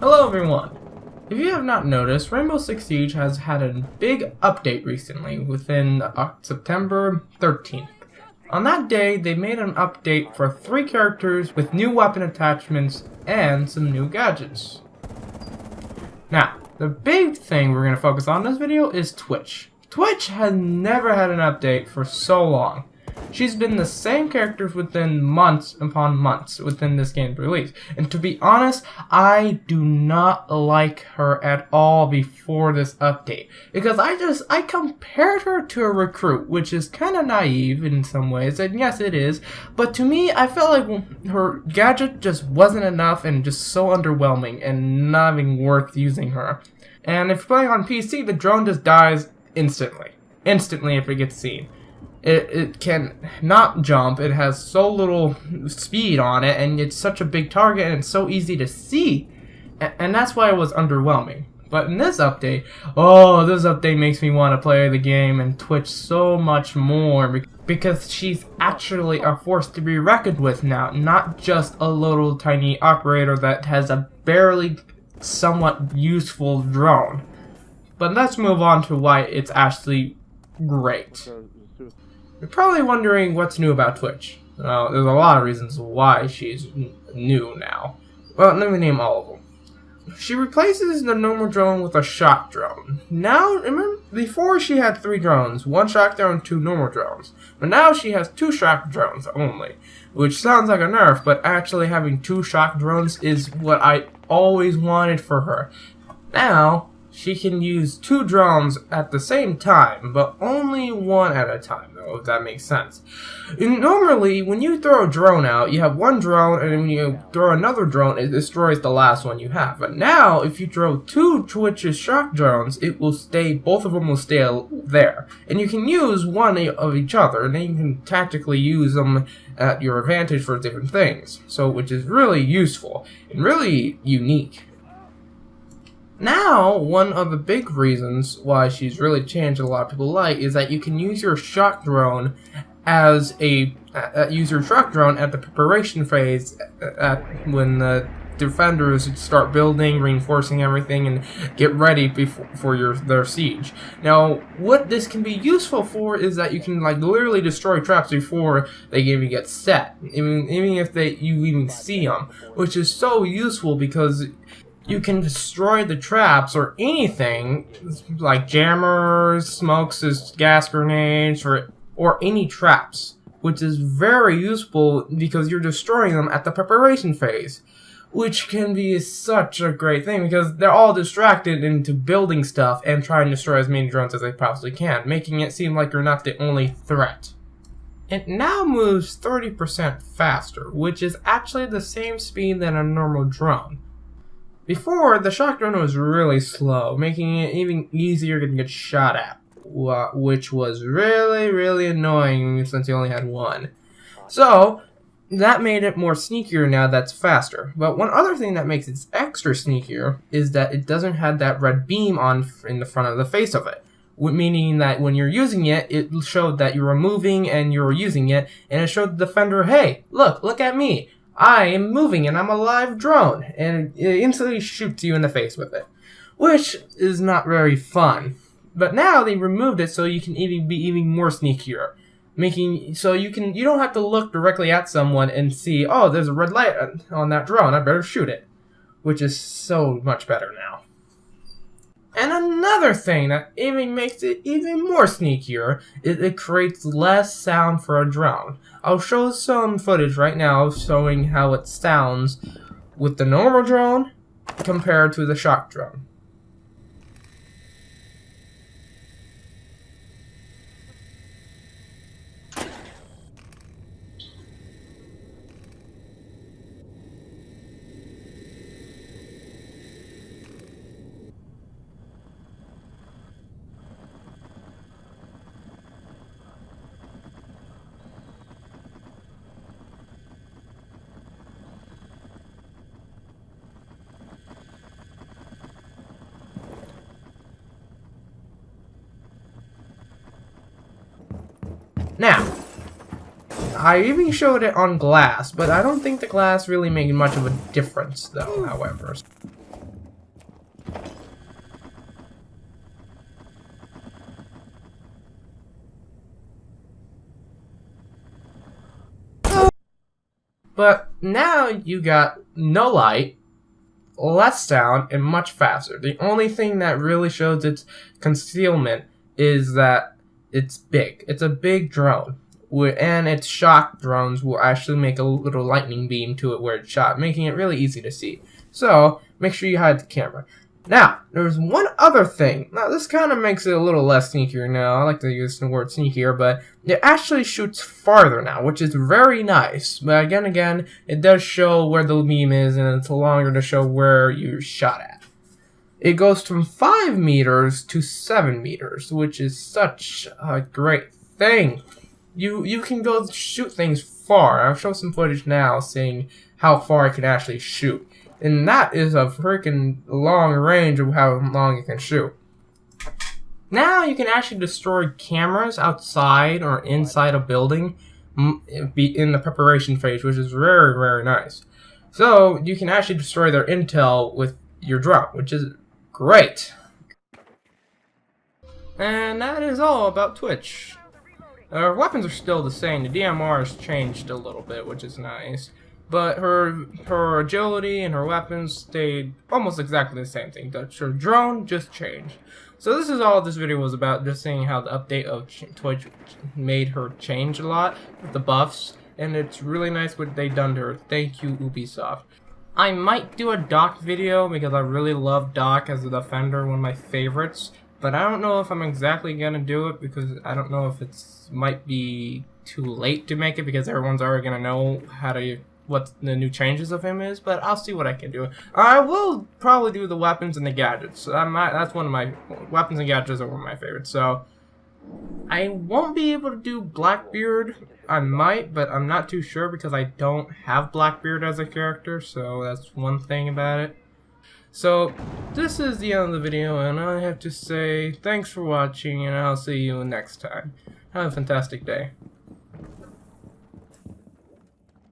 Hello everyone! If you have not noticed, Rainbow Six Siege has had a big update recently within September 13th. On that day, they made an update for 3 characters with new weapon attachments and some new gadgets. Now, the big thing we're going to focus on in this video is Twitch. Twitch has never had an update for so long. She's been the same characters within months upon months within this game's release. And to be honest, I do not like her at all before this update. Because I compared her to a recruit, which is kind of naive in some ways, and yes it is. But to me, I felt like her gadget just wasn't enough and just so underwhelming and not even worth using her. And if you're playing on PC, the drone just dies instantly. Instantly if it gets seen. It can not jump, it has so little speed on it, and it's such a big target, and it's so easy to see. And that's why it was underwhelming. But in this update, this update makes me want to play the game and Twitch so much more, because she's actually a force to be reckoned with now, not just a little tiny operator that has a barely somewhat useful drone. But let's move on to why it's actually great. You're probably wondering what's new about Twitch. Well, there's a lot of reasons why she's new now. Well, let me name all of them. She replaces the normal drone with a shock drone. Now, remember, before she had 3 drones, 1 shock drone, 2 normal drones. But now she has 2 shock drones only. Which sounds like a nerf, but actually having 2 shock drones is what I always wanted for her. Now, she can use 2 drones at the same time, but only 1 at a time, though, if that makes sense. And normally, when you throw a drone out, you have 1 drone, and when you throw another drone, it destroys the last one you have. But now, if you throw 2 Twitch's shock drones, both of them will stay there. And you can use 1 of each other, and then you can tactically use them at your advantage for different things. So, which is really useful, and really unique. Now, one of the big reasons why she's really changed a lot of people like is that you can use your shock drone as at the preparation phase when the defenders start building, reinforcing everything, and get ready for their siege. Now, what this can be useful for is that you can literally destroy traps before they even get set, even if you even see them, which is so useful because you can destroy the traps or anything, like jammers, smokes, gas grenades, or any traps, which is very useful because you're destroying them at the preparation phase, which can be such a great thing because they're all distracted into building stuff and trying to destroy as many drones as they possibly can, making it seem like you're not the only threat. It now moves 30% faster, which is actually the same speed than a normal drone. Before, the shock drone was really slow, making it even easier to get shot at, which was really, really annoying since you only had 1. So, that made it more sneakier now that's faster. But one other thing that makes it extra sneakier is that it doesn't have that red beam in the front of the face of it. Meaning that when you're using it, it showed that you were moving and you were using it, and it showed the defender, hey, look at me. I am moving and I'm a live drone, and it instantly shoots you in the face with it, which is not very fun. But now they removed it so you can be even more sneakier, so you don't have to look directly at someone and see, oh, there's a red light on that drone, I better shoot it, which is so much better now. And another thing that even makes it even more sneakier is it creates less sound for a drone. I'll show some footage right now showing how it sounds with the normal drone compared to the shock drone. Now, I even showed it on glass, but I don't think the glass really made much of a difference, though, however. But now you got no light, less sound, and much faster. The only thing that really shows its concealment is that it's big. It's a big drone. And its shock drones will actually make a little lightning beam to it where it's shot, making it really easy to see. So, make sure you hide the camera. Now, there's one other thing. Now, this kind of makes it a little less sneakier now. I like to use the word sneakier, but it actually shoots farther now, which is very nice. But again, it does show where the beam is, and it's longer to show where you shot at. It goes from 5 meters to 7 meters, which is such a great thing. You can go shoot things far. I'll show some footage now seeing how far I can actually shoot. And that is a freaking long range of how long it can shoot. Now you can actually destroy cameras outside or inside a building in the preparation phase, which is very, very nice. So you can actually destroy their intel with your drone, which is great. And that is all about Twitch. Her weapons are still the same. The DMR has changed a little bit, which is nice. But her agility and her weapons stayed almost exactly the same thing. Her drone just changed. So this is all this video was about, just seeing how the update of Twitch made her change a lot with the buffs. And it's really nice what they done to her. Thank you, Ubisoft. I might do a Doc video because I really love Doc as a defender, one of my favorites. But I don't know if I'm exactly gonna do it because I don't know if it's might be too late to make it because everyone's already gonna know what the new changes of him is. But I'll see what I can do. I will probably do the weapons and the gadgets. That's one of my weapons and gadgets are one of my favorites. So I won't be able to do Blackbeard. I might, but I'm not too sure because I don't have Blackbeard as a character. So that's one thing about it. So, this is the end of the video, and I have to say thanks for watching, and I'll see you next time. Have a fantastic day.